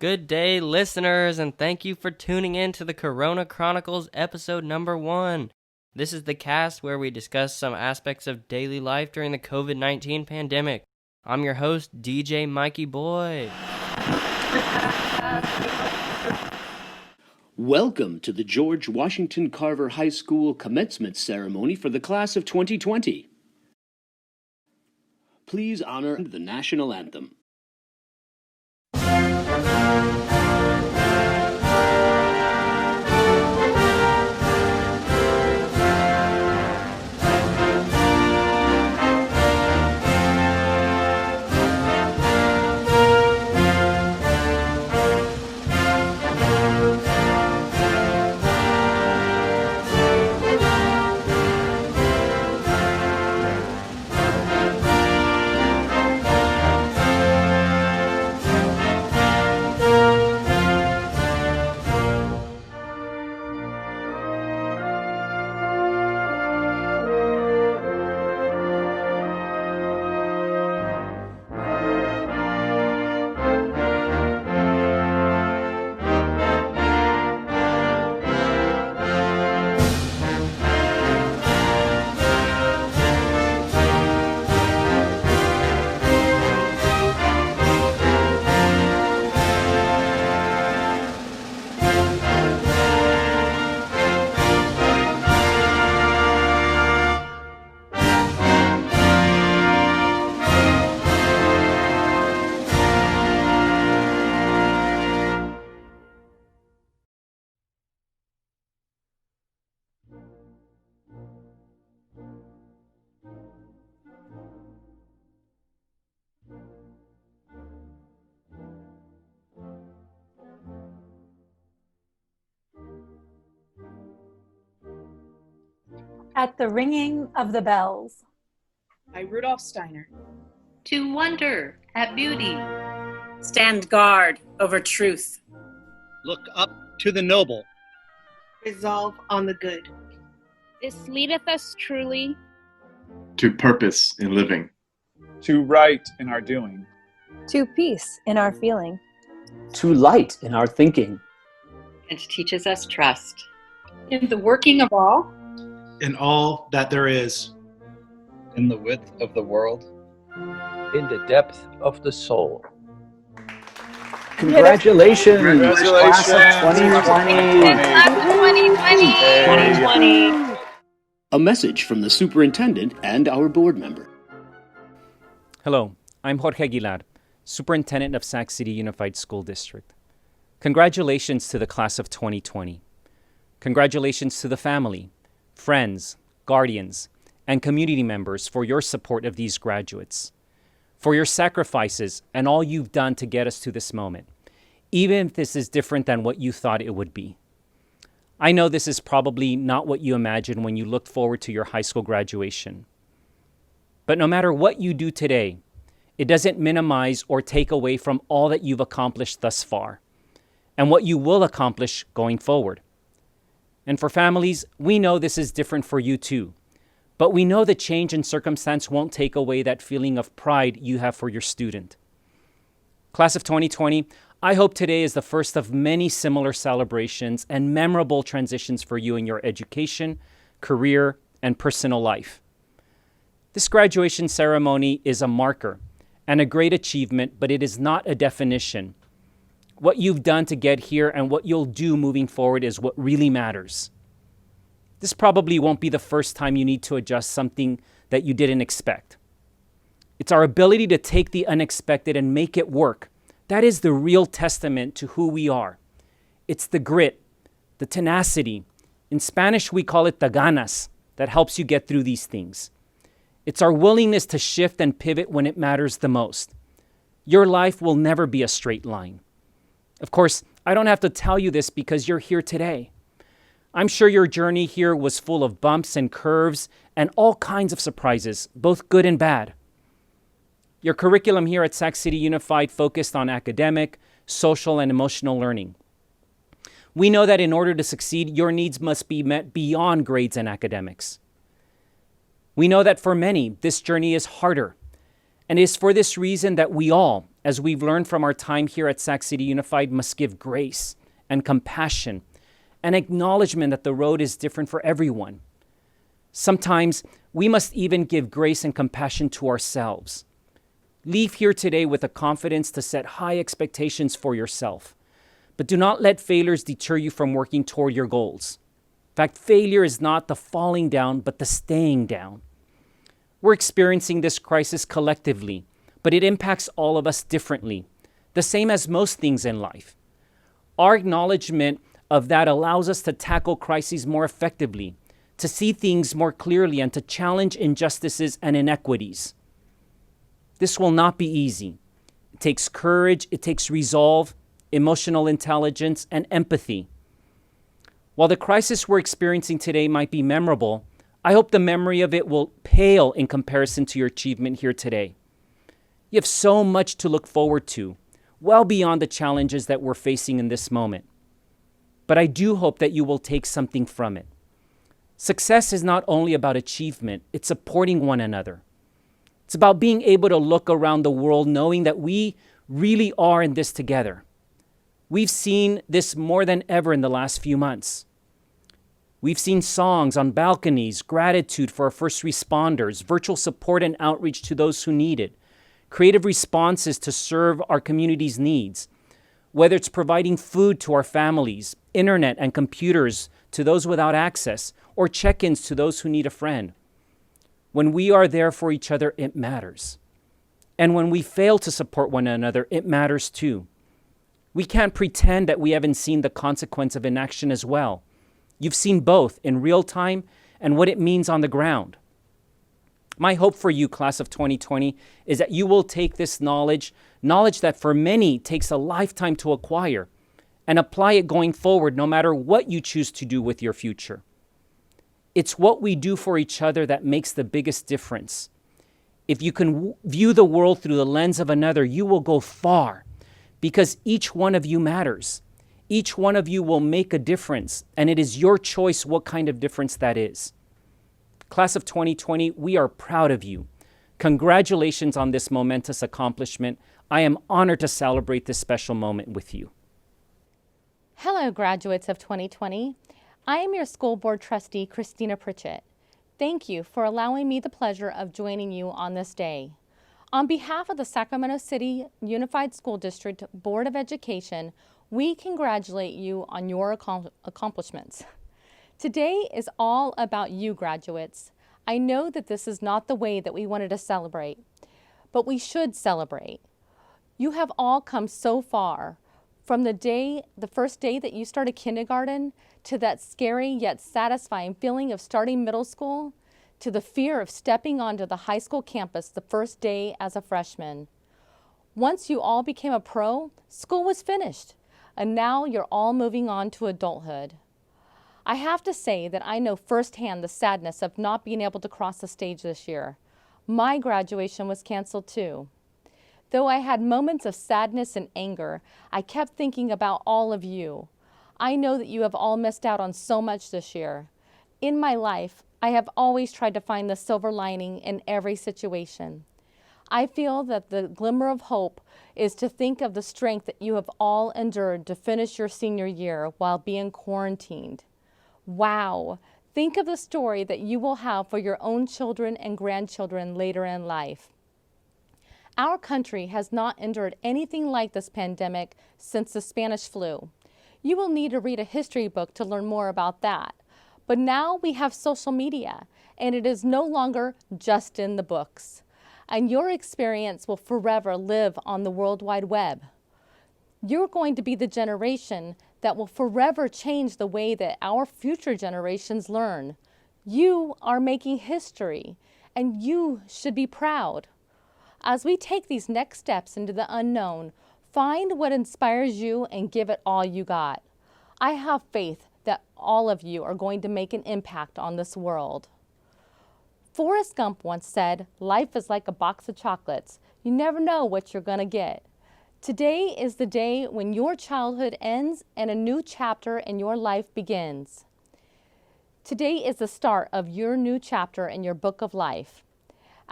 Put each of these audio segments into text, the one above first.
Good day, listeners, and thank you for tuning in to the Corona Chronicles episode number 1. This is the cast where we discuss some aspects of daily life during the COVID-19 pandemic. I'm your host, DJ Mikey Boy. Welcome to the George Washington Carver High School commencement ceremony for the class of 2020. Please honor the national anthem. At the ringing of the bells. By Rudolf Steiner. To wonder at beauty. Stand guard over truth. Look up to the noble. Resolve on the good. This leadeth us truly. To purpose in living. To right in our doing. To peace in our feeling. To light in our thinking. And teaches us trust. In the working of all. In all that there is. In the width of the world. In the depth of the soul. Congratulations! Congratulations! Class of 2020! Class of 2020! A message from the superintendent and our board member. Hello, I'm Jorge Aguilar, Superintendent of Sac City Unified School District. Congratulations to the class of 2020. Congratulations to the family, friends, guardians, and community members for your support of these graduates, for your sacrifices and all you've done to get us to this moment, even if this is different than what you thought it would be. I know this is probably not what you imagined when you looked forward to your high school graduation. But no matter what you do today, it doesn't minimize or take away from all that you've accomplished thus far and what you will accomplish going forward. And for families, we know this is different for you too. But we know the change in circumstance won't take away that feeling of pride you have for your student. Class of 2020, I hope today is the first of many similar celebrations and memorable transitions for you in your education, career, and personal life. This graduation ceremony is a marker and a great achievement, but it is not a definition. What you've done to get here and what you'll do moving forward is what really matters. This probably won't be the first time you need to adjust something that you didn't expect. It's our ability to take the unexpected and make it work. That is the real testament to who we are. It's the grit, the tenacity. In Spanish, we call it the ganas that helps you get through these things. It's our willingness to shift and pivot when it matters the most. Your life will never be a straight line. Of course, I don't have to tell you this because you're here today. I'm sure your journey here was full of bumps and curves and all kinds of surprises, both good and bad. Your curriculum here at Sac City Unified focused on academic, social, and emotional learning. We know that in order to succeed, your needs must be met beyond grades and academics. We know that for many, this journey is harder, And it is for this reason that we all, as we've learned from our time here at Sac City Unified, must give grace and compassion and acknowledgement that the road is different for everyone. Sometimes we must even give grace and compassion to ourselves. Leave here today with the confidence to set high expectations for yourself, but do not let failures deter you from working toward your goals. In fact, failure is not the falling down, but the staying down. We're experiencing this crisis collectively, but it impacts all of us differently, the same as most things in life. Our acknowledgement of that allows us to tackle crises more effectively, to see things more clearly, and to challenge injustices and inequities. This will not be easy. It takes courage, it takes resolve, emotional intelligence, and empathy. While the crisis we're experiencing today might be memorable, I hope the memory of it will pale in comparison to your achievement here today. You have so much to look forward to, well beyond the challenges that we're facing in this moment. But I do hope that you will take something from it. Success is not only about achievement, it's supporting one another. It's about being able to look around the world knowing that we really are in this together. We've seen this more than ever in the last few months. We've seen songs on balconies, gratitude for our first responders, virtual support and outreach to those who need it, creative responses to serve our community's needs, whether it's providing food to our families, internet and computers to those without access, or check-ins to those who need a friend. When we are there for each other, it matters. And when we fail to support one another, it matters too. We can't pretend that we haven't seen the consequence of inaction as well. You've seen both in real time and what it means on the ground. My hope for you, class of 2020, is that you will take this knowledge that for many takes a lifetime to acquire, and apply it going forward no matter what you choose to do with your future. It's what we do for each other that makes the biggest difference. If you can view the world through the lens of another, you will go far, because each one of you matters. Each one of you will make a difference, and it is your choice what kind of difference that is. Class of 2020, we are proud of you. Congratulations on this momentous accomplishment. I am honored to celebrate this special moment with you. Hello, graduates of 2020. I am your school board trustee, Christina Pritchett. Thank you for allowing me the pleasure of joining you on this day. On behalf of the Sacramento City Unified School District Board of Education, we congratulate you on your accomplishments. Today is all about you, graduates. I know that this is not the way that we wanted to celebrate, but we should celebrate. You have all come so far, from the first day that you started kindergarten, to that scary yet satisfying feeling of starting middle school, to the fear of stepping onto the high school campus the first day as a freshman. Once you all became a pro, school was finished, and now you're all moving on to adulthood. I have to say that I know firsthand the sadness of not being able to cross the stage this year. My graduation was canceled too. Though I had moments of sadness and anger, I kept thinking about all of you. I know that you have all missed out on so much this year. In my life, I have always tried to find the silver lining in every situation. I feel that the glimmer of hope is to think of the strength that you have all endured to finish your senior year while being quarantined. Wow! Think of the story that you will have for your own children and grandchildren later in life. Our country has not endured anything like this pandemic since the Spanish flu. You will need to read a history book to learn more about that. But now we have social media, and it is no longer just in the books. And your experience will forever live on the World Wide Web. You're going to be the generation that will forever change the way that our future generations learn. You are making history, and you should be proud. As we take these next steps into the unknown, find what inspires you and give it all you got. I have faith that all of you are going to make an impact on this world. Forrest Gump once said, "Life is like a box of chocolates. You never know what you're going to get." Today is the day when your childhood ends and a new chapter in your life begins. Today is the start of your new chapter in your book of life.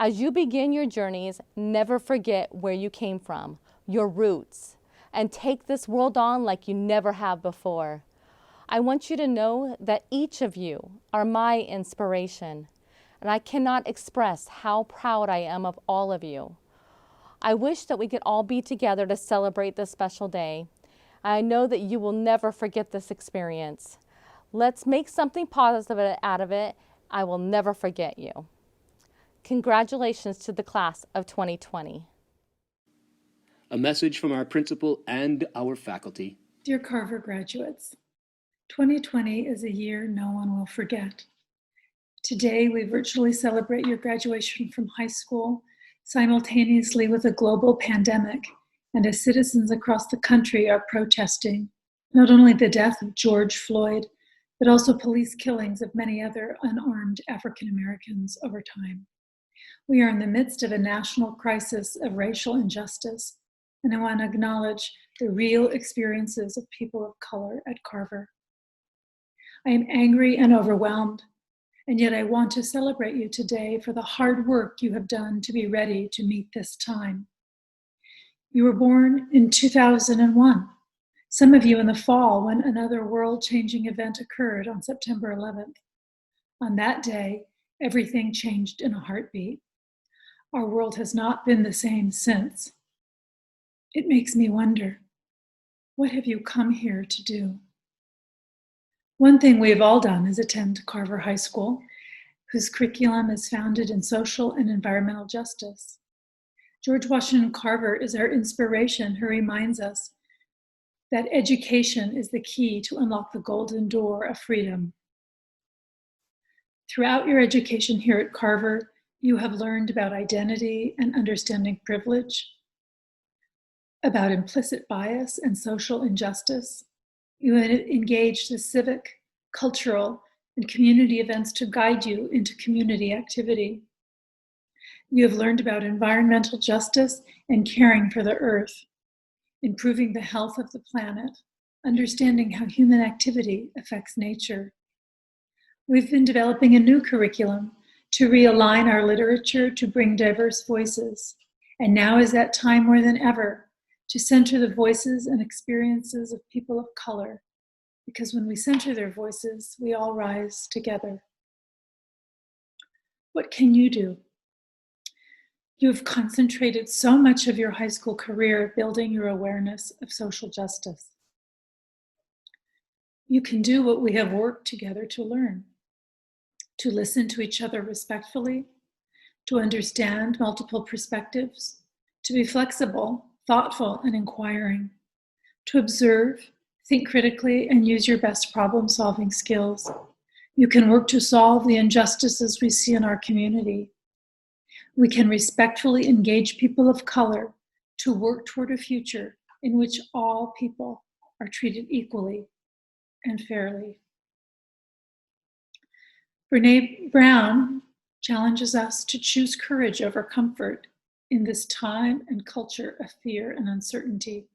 As you begin your journeys, never forget where you came from, your roots, and take this world on like you never have before. I want you to know that each of you are my inspiration, and I cannot express how proud I am of all of you. I wish that we could all be together to celebrate this special day. I know that you will never forget this experience. Let's make something positive out of it. I will never forget you. Congratulations to the class of 2020. A message from our principal and our faculty. Dear Carver graduates, 2020 is a year no one will forget. Today, we virtually celebrate your graduation from high school simultaneously with a global pandemic, and as citizens across the country are protesting not only the death of George Floyd, but also police killings of many other unarmed African Americans over time. We are in the midst of a national crisis of racial injustice, and I want to acknowledge the real experiences of people of color at Carver. I am angry and overwhelmed, and yet I want to celebrate you today for the hard work you have done to be ready to meet this time. You were born in 2001, some of you in the fall when another world-changing event occurred on September 11th. On that day, everything changed in a heartbeat. Our world has not been the same since. It makes me wonder, what have you come here to do? One thing we have all done is attend Carver High School, whose curriculum is founded in social and environmental justice. George Washington Carver is our inspiration who reminds us that education is the key to unlock the golden door of freedom. Throughout your education here at Carver, you have learned about identity and understanding privilege, about implicit bias and social injustice. You have engaged the civic, cultural, and community events to guide you into community activity. You have learned about environmental justice and caring for the earth, improving the health of the planet, understanding how human activity affects nature. We've been developing a new curriculum to realign our literature to bring diverse voices. And now is that time more than ever to center the voices and experiences of people of color, because when we center their voices, we all rise together. What can you do? You have concentrated so much of your high school career building your awareness of social justice. You can do what we have worked together to learn, to listen to each other respectfully, to understand multiple perspectives, to be flexible, thoughtful, and inquiring, to observe, think critically, and use your best problem-solving skills. You can work to solve the injustices we see in our community. We can respectfully engage people of color to work toward a future in which all people are treated equally and fairly. Brené Brown challenges us to choose courage over comfort in this time and culture of fear and uncertainty.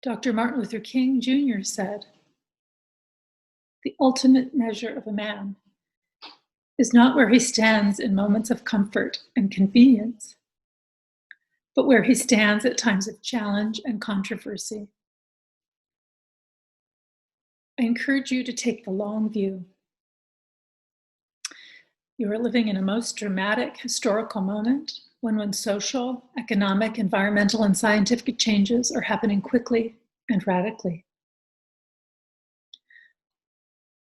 Dr. Martin Luther King Jr. said, "The ultimate measure of a man is not where he stands in moments of comfort and convenience, but where he stands at times of challenge and controversy." I encourage you to take the long view. You are living in a most dramatic historical moment when social, economic, environmental, and scientific changes are happening quickly and radically.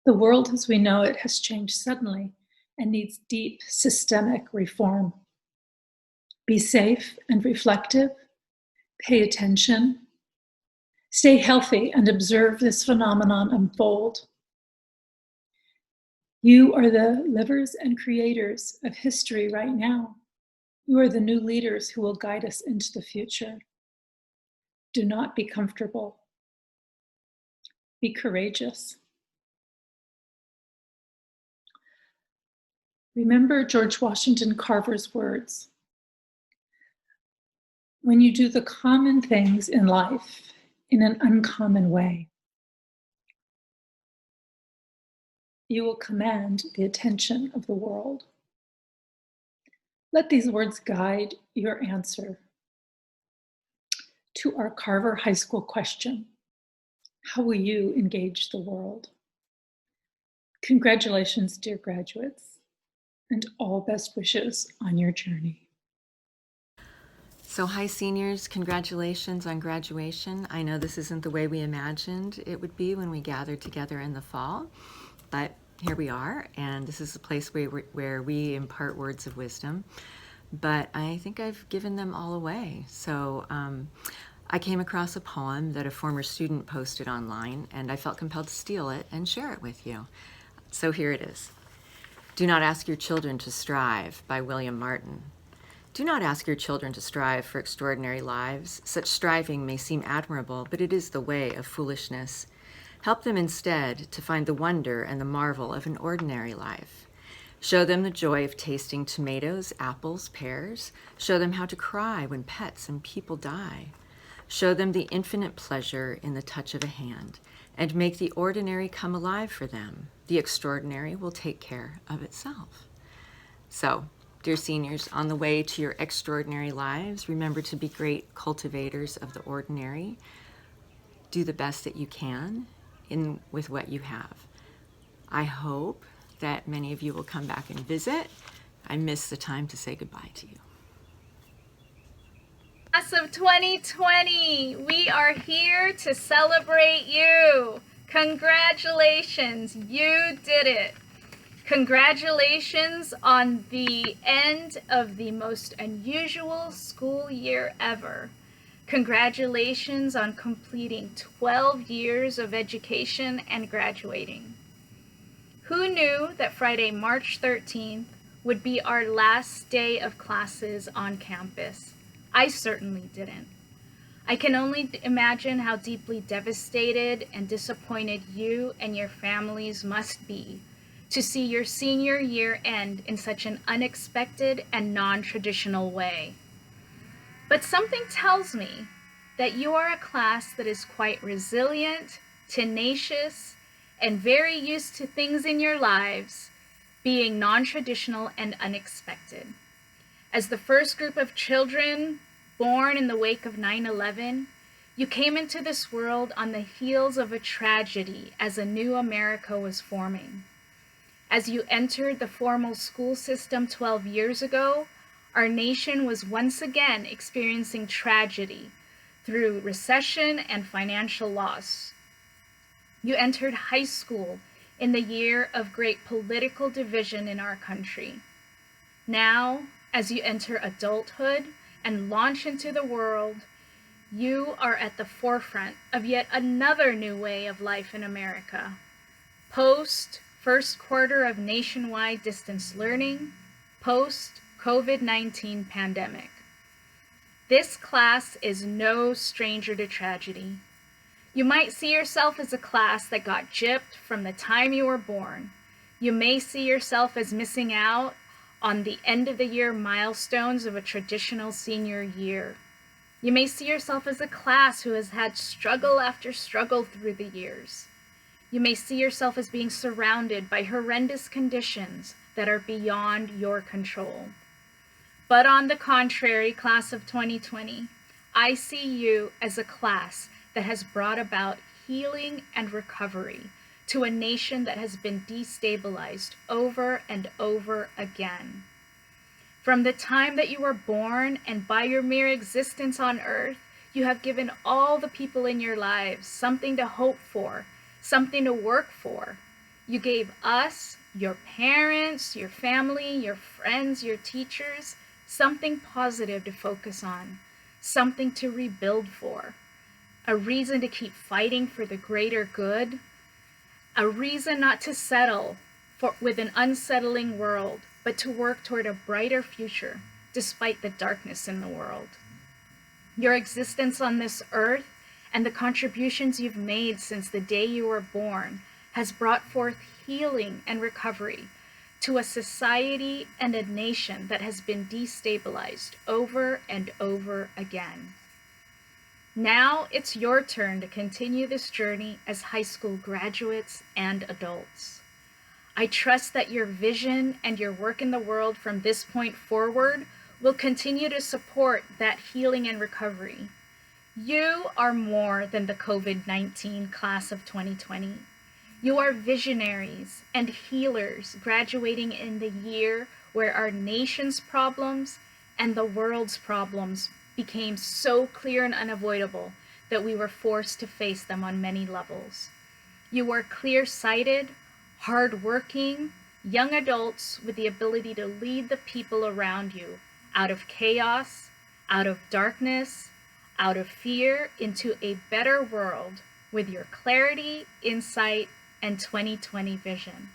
The world as we know it has changed suddenly and needs deep systemic reform. Be safe and reflective, pay attention, stay healthy, and observe this phenomenon unfold. You are the livers and creators of history right now. You are the new leaders who will guide us into the future. Do not be comfortable. Be courageous. Remember George Washington Carver's words. When you do the common things in life in an uncommon way, you will command the attention of the world. Let these words guide your answer to our Carver High School question. How will you engage the world? Congratulations, dear graduates, and all best wishes on your journey. So hi seniors, congratulations on graduation. I know this isn't the way we imagined it would be when we gathered together in the fall, but here we are, and this is a place where we impart words of wisdom, but I think I've given them all away. So I came across a poem that a former student posted online, and I felt compelled to steal it and share it with you. So here it is. Do Not Ask Your Children to Strive by William Martin. Do not ask your children to strive for extraordinary lives. Such striving may seem admirable, but it is the way of foolishness. Help them instead to find the wonder and the marvel of an ordinary life. Show them the joy of tasting tomatoes, apples, pears. Show them how to cry when pets and people die. Show them the infinite pleasure in the touch of a hand, and make the ordinary come alive for them. The extraordinary will take care of itself. So, dear seniors, on the way to your extraordinary lives, remember to be great cultivators of the ordinary. Do the best that you can with what you have. I hope that many of you will come back and visit. I miss the time to say goodbye to you. Class of 2020, we are here to celebrate you. Congratulations, you did it. Congratulations on the end of the most unusual school year ever. Congratulations on completing 12 years of education and graduating. Who knew that Friday, March 13th would be our last day of classes on campus? I certainly didn't. I can only imagine how deeply devastated and disappointed you and your families must be to see your senior year end in such an unexpected and non-traditional way. But something tells me that you are a class that is quite resilient, tenacious, and very used to things in your lives being non-traditional and unexpected. As the first group of children born in the wake of 9/11, you came into this world on the heels of a tragedy as a new America was forming. As you entered the formal school system 12 years ago, our nation was once again experiencing tragedy through recession and financial loss. You entered high school in the year of great political division in our country. Now, as you enter adulthood and launch into the world, you are at the forefront of yet another new way of life in America. Post first quarter of nationwide distance learning, post COVID-19 pandemic. This class is no stranger to tragedy. You might see yourself as a class that got gypped from the time you were born. You may see yourself as missing out on the end of the year milestones of a traditional senior year. You may see yourself as a class who has had struggle after struggle through the years. You may see yourself as being surrounded by horrendous conditions that are beyond your control. But on the contrary, class of 2020, I see you as a class that has brought about healing and recovery to a nation that has been destabilized over and over again. From the time that you were born and by your mere existence on earth, you have given all the people in your lives something to hope for, something to work for. You gave us, your parents, your family, your friends, your teachers, something positive to focus on, something to rebuild for, a reason to keep fighting for the greater good, a reason not to settle with an unsettling world, but to work toward a brighter future despite the darkness in the world. Your existence on this earth and the contributions you've made since the day you were born has brought forth healing and recovery to a society and a nation that has been destabilized over and over again. Now it's your turn to continue this journey as high school graduates and adults. I trust that your vision and your work in the world from this point forward will continue to support that healing and recovery. You are more than the COVID-19 class of 2020. You are visionaries and healers graduating in the year where our nation's problems and the world's problems became so clear and unavoidable that we were forced to face them on many levels. You are clear-sighted, hard-working, young adults with the ability to lead the people around you out of chaos, out of darkness, out of fear into a better world with your clarity, insight, and 2020 vision.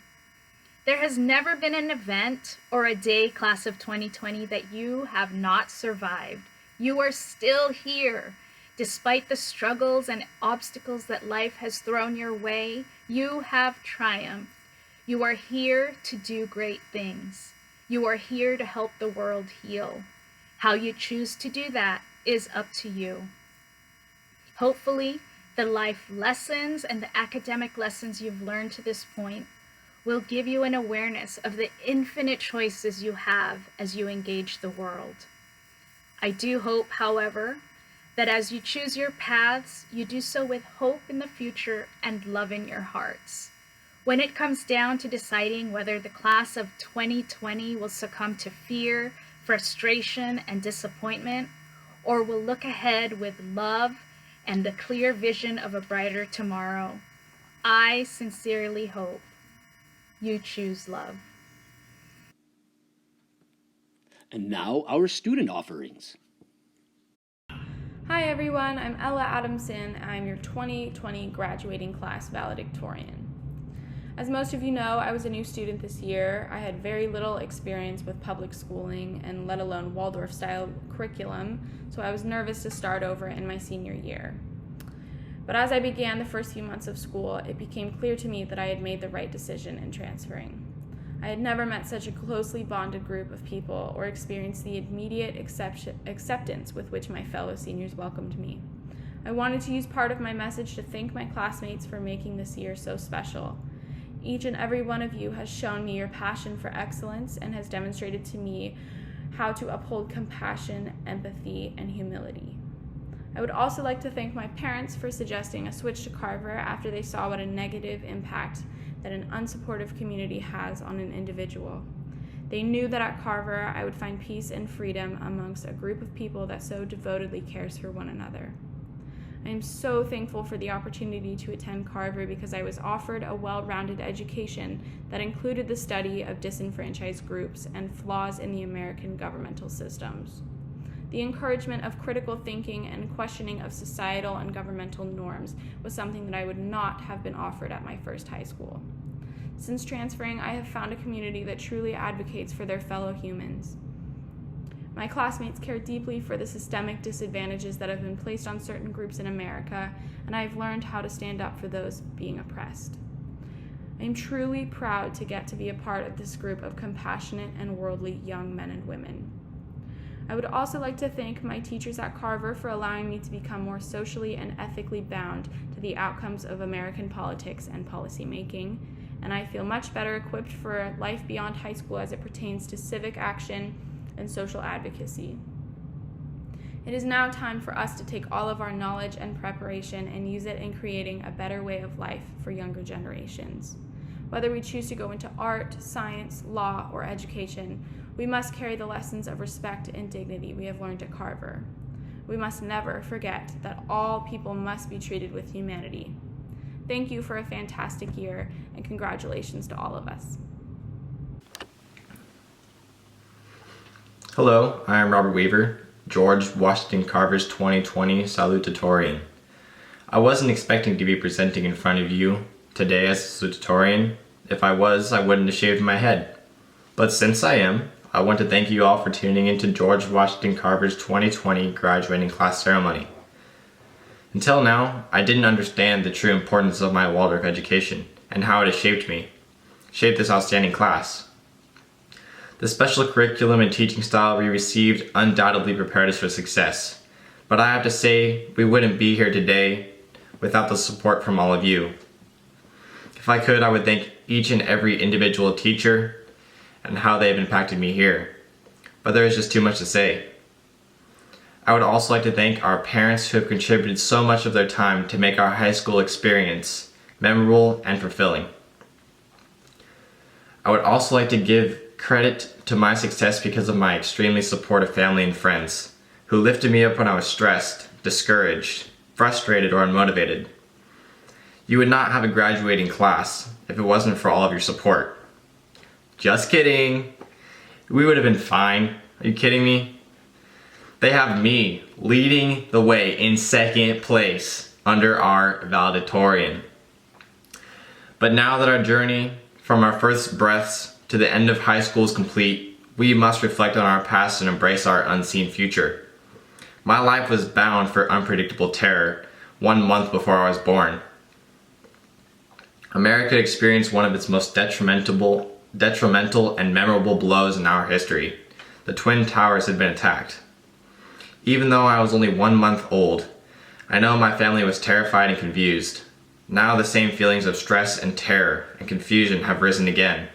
There has never been an event or a day, class of 2020, that you have not survived. You are still here. Despite the struggles and obstacles that life has thrown your way, you have triumphed. You are here to do great things. You are here to help the world heal. How you choose to do that is up to you. Hopefully, the life lessons and the academic lessons you've learned to this point will give you an awareness of the infinite choices you have as you engage the world. I do hope, however, that as you choose your paths, you do so with hope in the future and love in your hearts. When it comes down to deciding whether the class of 2020 will succumb to fear, frustration, and disappointment, or will look ahead with love and the clear vision of a brighter tomorrow, I sincerely hope you choose love. And now our student offerings. Hi everyone, I'm Ella Adamson. I'm your 2020 graduating class valedictorian. As most of you know, I was a new student this year. I had very little experience with public schooling and let alone Waldorf-style curriculum, so I was nervous to start over in my senior year. But as I began the first few months of school, it became clear to me that I had made the right decision in transferring. I had never met such a closely bonded group of people or experienced the immediate acceptance with which my fellow seniors welcomed me. I wanted to use part of my message to thank my classmates for making this year so special. Each and every one of you has shown me your passion for excellence and has demonstrated to me how to uphold compassion, empathy, and humility. I would also like to thank my parents for suggesting a switch to Carver after they saw what a negative impact that an unsupportive community has on an individual. They knew that at Carver I would find peace and freedom amongst a group of people that so devotedly cares for one another. I am so thankful for the opportunity to attend Carver because I was offered a well-rounded education that included the study of disenfranchised groups and flaws in the American governmental systems. The encouragement of critical thinking and questioning of societal and governmental norms was something that I would not have been offered at my first high school. Since transferring, I have found a community that truly advocates for their fellow humans. My classmates care deeply for the systemic disadvantages that have been placed on certain groups in America, and I have learned how to stand up for those being oppressed. I am truly proud to get to be a part of this group of compassionate and worldly young men and women. I would also like to thank my teachers at Carver for allowing me to become more socially and ethically bound to the outcomes of American politics and policymaking, and I feel much better equipped for life beyond high school as it pertains to civic action and social advocacy. It is now time for us to take all of our knowledge and preparation and use it in creating a better way of life for younger generations. Whether we choose to go into art, science, law, or education, we must carry the lessons of respect and dignity we have learned at Carver. We must never forget that all people must be treated with humanity. Thank you for a fantastic year, and congratulations to all of us. Hello, I am Robert Weaver, George Washington Carver's 2020 salutatorian. I wasn't expecting to be presenting in front of you today as a salutatorian. If I was, I wouldn't have shaved my head. But since I am, I want to thank you all for tuning into George Washington Carver's 2020 graduating class ceremony. Until now, I didn't understand the true importance of my Waldorf education and how it has shaped this outstanding class. The special curriculum and teaching style we received undoubtedly prepared us for success, but I have to say we wouldn't be here today without the support from all of you. If I could, I would thank each and every individual teacher and how they've impacted me here. But there is just too much to say. I would also like to thank our parents who have contributed so much of their time to make our high school experience memorable and fulfilling. I would also like to give credit to my success because of my extremely supportive family and friends who lifted me up when I was stressed, discouraged, frustrated, or unmotivated. You would not have a graduating class if it wasn't for all of your support. Just kidding. We would have been fine. Are you kidding me? They have me leading the way in second place under our valedictorian. But now that our journey from our first breaths to the end of high school is complete, we must reflect on our past and embrace our unseen future. My life was bound for unpredictable terror 1 month before I was born. America experienced one of its most detrimental and memorable blows in our history. The Twin Towers had been attacked. Even though I was only 1 month old, I know my family was terrified and confused. Now the same feelings of stress and terror and confusion have risen again.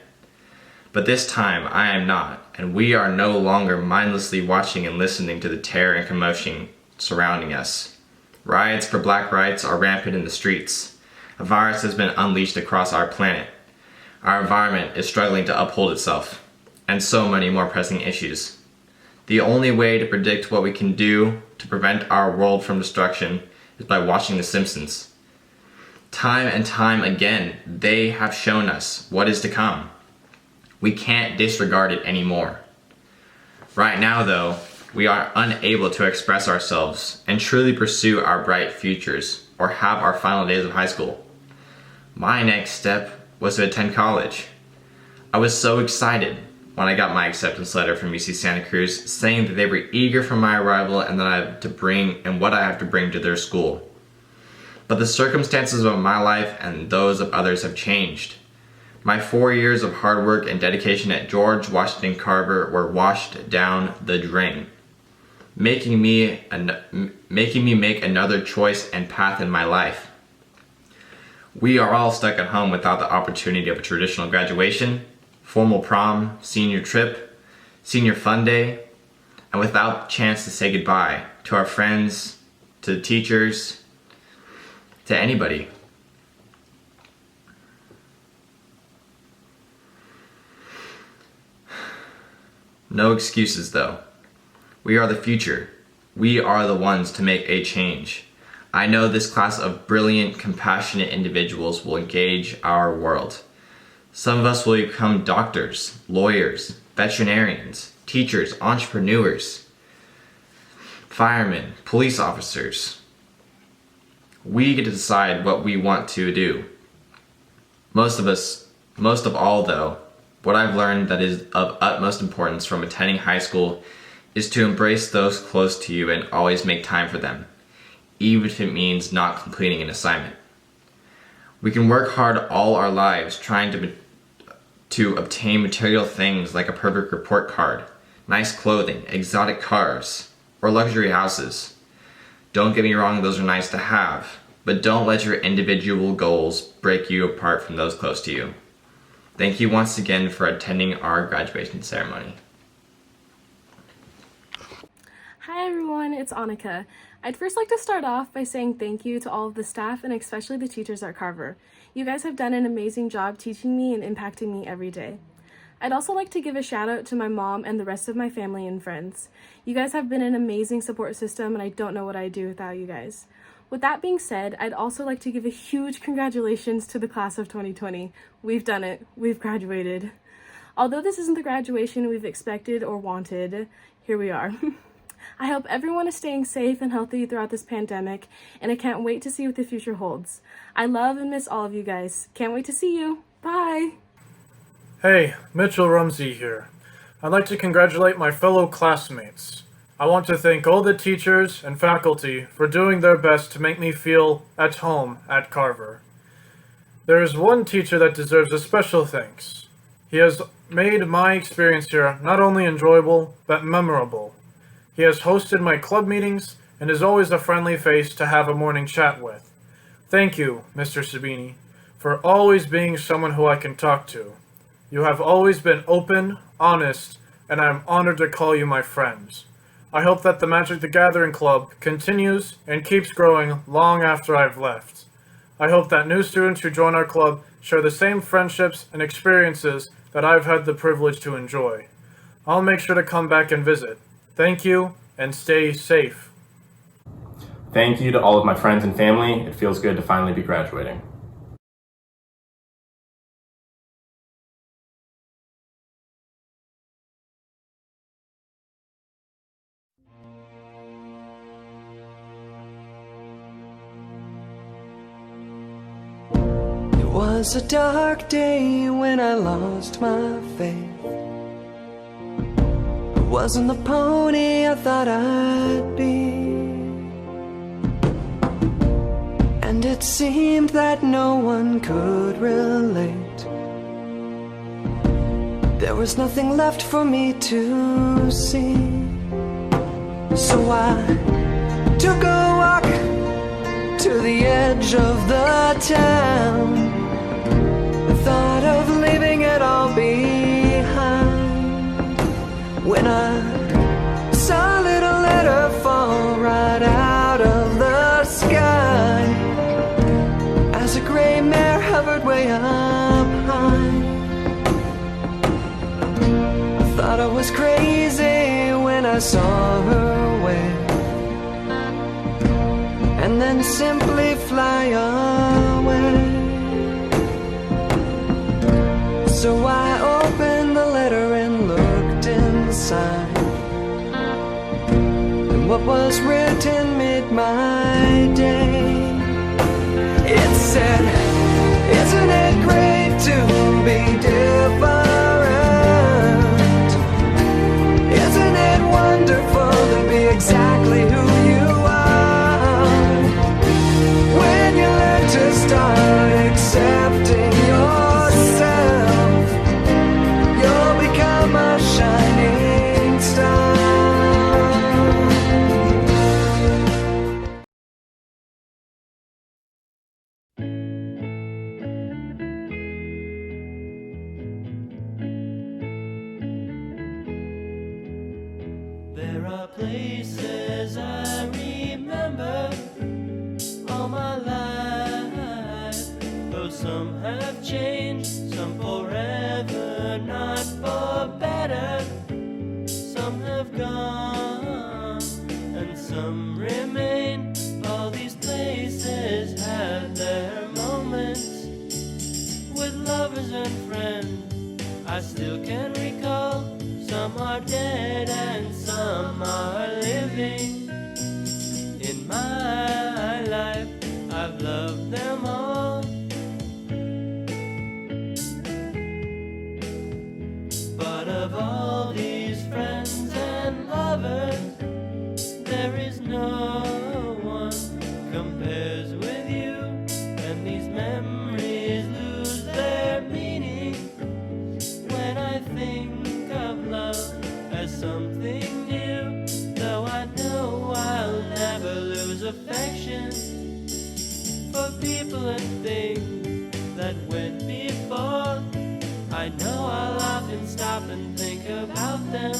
But this time I am not, and we are no longer mindlessly watching and listening to the terror and commotion surrounding us. Riots for black rights are rampant in the streets. A virus has been unleashed across our planet. Our environment is struggling to uphold itself, and so many more pressing issues. The only way to predict what we can do to prevent our world from destruction is by watching The Simpsons. Time and time again, they have shown us what is to come. We can't disregard it anymore. Right now, though, we are unable to express ourselves and truly pursue our bright futures or have our final days of high school. My next step was to attend college. I was so excited when I got my acceptance letter from UC Santa Cruz saying that they were eager for my arrival and what I have to bring to their school. But the circumstances of my life and those of others have changed. My 4 years of hard work and dedication at George Washington Carver were washed down the drain, making me make another choice and path in my life. We are all stuck at home without the opportunity of a traditional graduation, formal prom, senior trip, senior fun day, and without the chance to say goodbye to our friends, to the teachers, to anybody. No excuses though. We are the future. We are the ones to make a change. I know this class of brilliant, compassionate individuals will engage our world. Some of us will become doctors, lawyers, veterinarians, teachers, entrepreneurs, firemen, police officers. We get to decide what we want to do. Most of all though, what I've learned that is of utmost importance from attending high school is to embrace those close to you and always make time for them, even if it means not completing an assignment. We can work hard all our lives trying to obtain material things like a perfect report card, nice clothing, exotic cars, or luxury houses. Don't get me wrong, those are nice to have, but don't let your individual goals break you apart from those close to you. Thank you once again for attending our graduation ceremony. Hi everyone, it's Annika. I'd first like to start off by saying thank you to all of the staff and especially the teachers at Carver. You guys have done an amazing job teaching me and impacting me every day. I'd also like to give a shout out to my mom and the rest of my family and friends. You guys have been an amazing support system and I don't know what I'd do without you guys. With that being said, I'd also like to give a huge congratulations to the class of 2020. We've done it. We've graduated. Although this isn't the graduation we've expected or wanted, here we are. I hope everyone is staying safe and healthy throughout this pandemic, and I can't wait to see what the future holds. I love and miss all of you guys. Can't wait to see you. Bye! Hey, Mitchell Rumsey here. I'd like to congratulate my fellow classmates. I want to thank all the teachers and faculty for doing their best to make me feel at home at Carver. There is one teacher that deserves a special thanks. He has made my experience here not only enjoyable, but memorable. He has hosted my club meetings and is always a friendly face to have a morning chat with. Thank you, Mr. Sabini, for always being someone who I can talk to. You have always been open, honest, and I am honored to call you my friends. I hope that the Magic the Gathering Club continues and keeps growing long after I've left. I hope that new students who join our club share the same friendships and experiences that I've had the privilege to enjoy. I'll make sure to come back and visit. Thank you, and stay safe. Thank you to all of my friends and family. It feels good to finally be graduating. It was a dark day when I lost my faith. I wasn't the pony I thought I'd be, and it seemed that no one could relate. There was nothing left for me to see. So I took a walk to the edge of the town. I thought of leaving it all behind, when I saw a little letter fall right out of the sky, as a gray mare hovered way up high. I thought I was crazy when I saw her wave, and then simply fly away. So I opened the letter and looked inside, and what was written made my day. It said, "Isn't it great to be different? Isn't it wonderful to be exactly who you are? When you learn to start accepting yourself, you'll become a shining star." There are places I remember all my life, though some have changed, some forever, not for better. Some have gone, and some remain. All these places had their moments with lovers and friends. I still can recall. Some are dead and some are living. In my life, I've loved them all. But of all these friends and lovers, there is no one compares with you. And these memories lose their meaning when I think of love as something new. Though I know I'll never lose affection for people and things that went before. I know I'll often stop and think about them.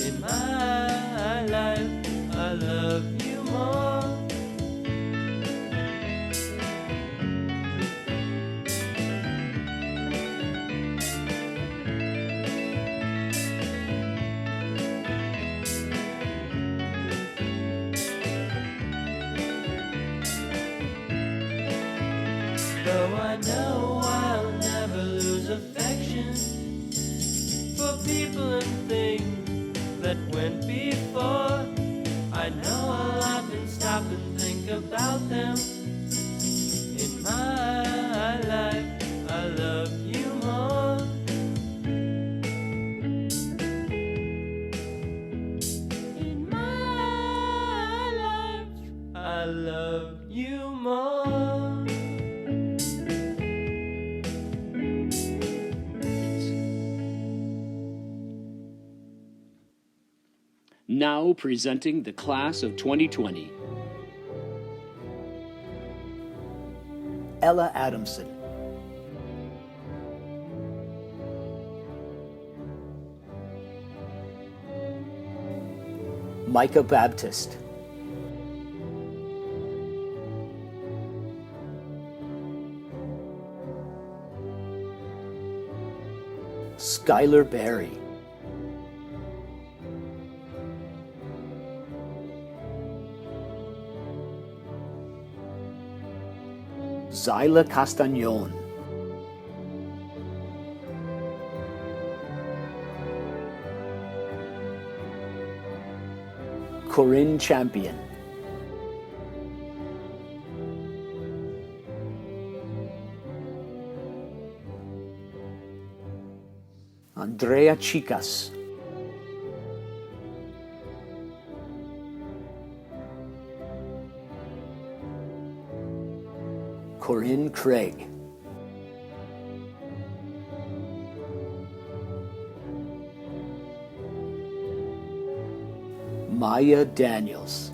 In my life, I love you more. Though I know I'll never lose affection for people and things that went before. I know I'll often stop and think about them. In my life, I love you more. In my life, I love you more. Now presenting the class of 2020. Ella Adamson. Micah Baptist. Skylar Berry. Zyla Castagnon. Corinne Champion. Andrea Chicas. Corinne Craig. Maya Daniels.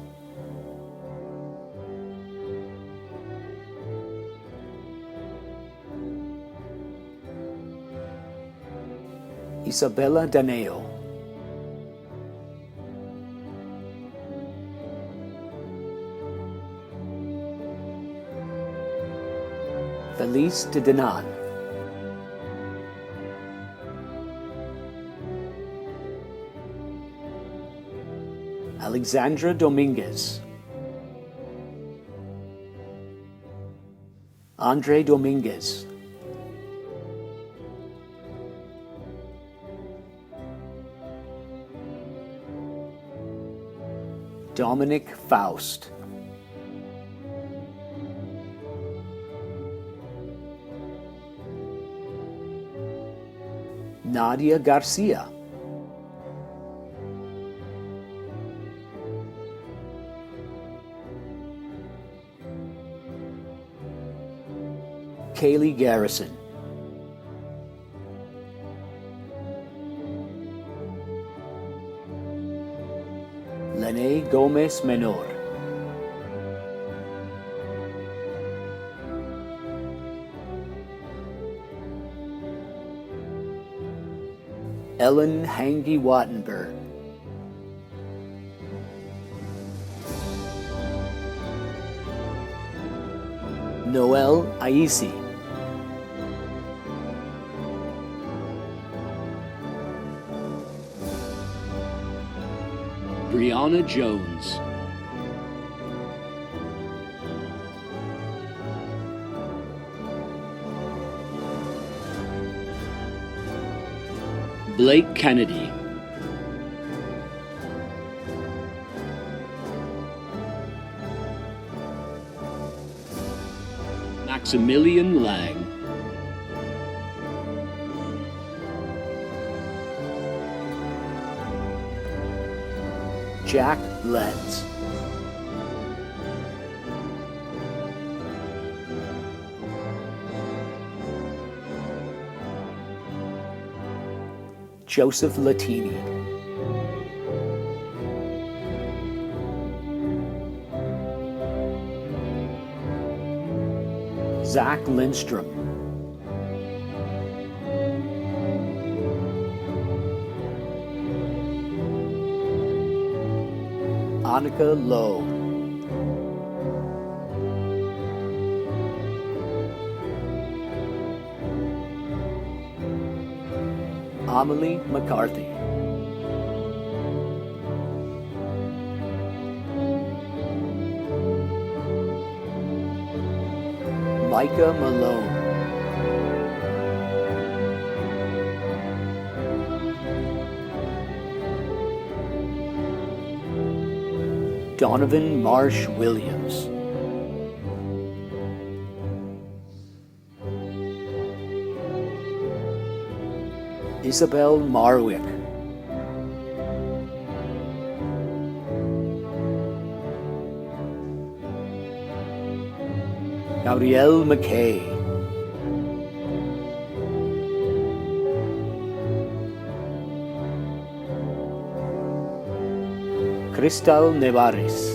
Isabella Daneo. Felice de Denan. Alexandra Dominguez. Andre Dominguez. Dominic Faust. Nadia Garcia. Kaylee Garrison. Lene Gomez Menor. Ellen Hangy Wattenberg. Noel Aisi. Brianna Jones. Blake Kennedy. Maximilian Lang. Jack Lenz. Joseph Latini. Zach Lindstrom. Annika Lowe. Amelie McCarthy. Micah Malone. Donovan Marsh Williams. Isabel Marwick. Gabrielle McKay. Cristal Nevares.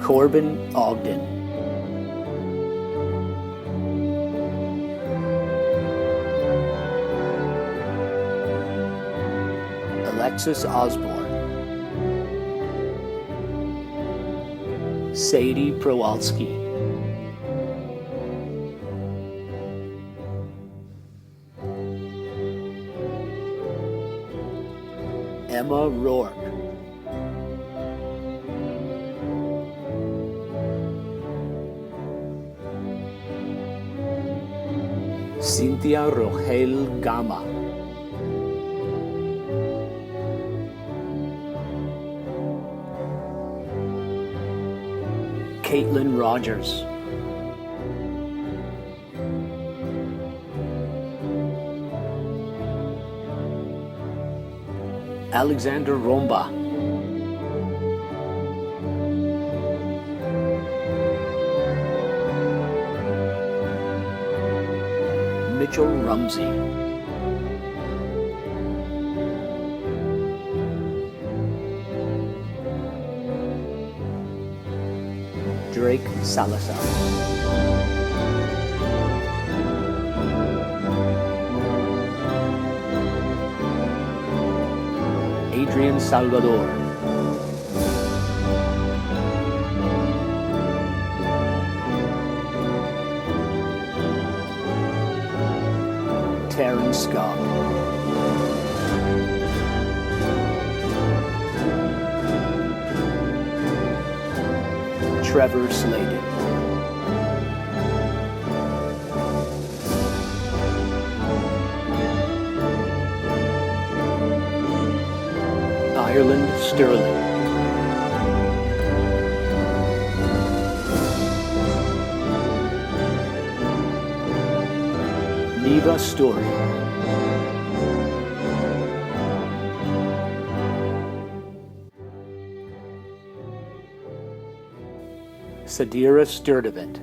Corbin Ogden, Alexis Osborne, Sadie Prowalski, Emma Rourke, Cynthia Rogel Gama, Caitlin Rogers, Alexander Romba, Mitchell Rumsey, Drake Salazar, Adrian Salvador, Taryn Scott, Trevor Sladen, Ireland Sterling, Neva Story, Sadira Sturdivant,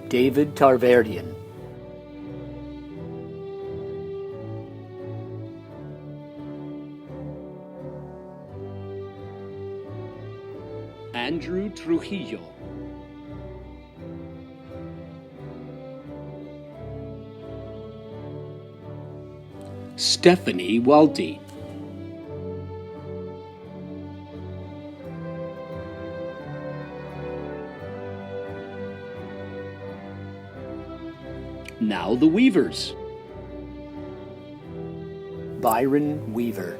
David Tarverdian, Andrew Trujillo, Stephanie Welty, Now the Weavers, Byron Weaver,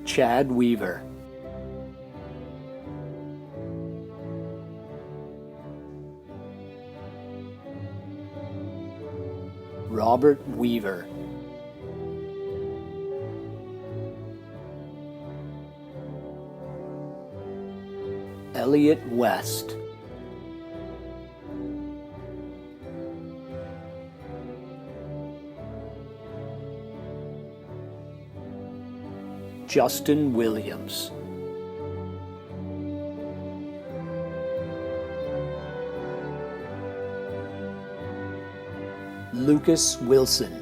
Chad Weaver, Robert Weaver, Elliot West, Justin Williams, Lucas Wilson,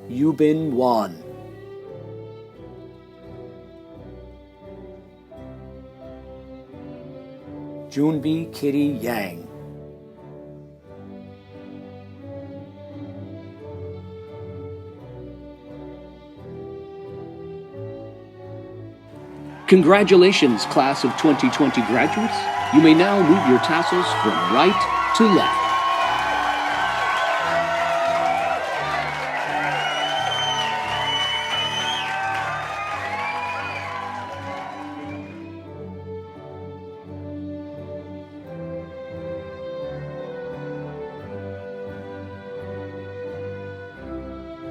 Yubin Wan, Junbi Kitty Yang, Congratulations, class of 2020 graduates. You may now move your tassels from right to left.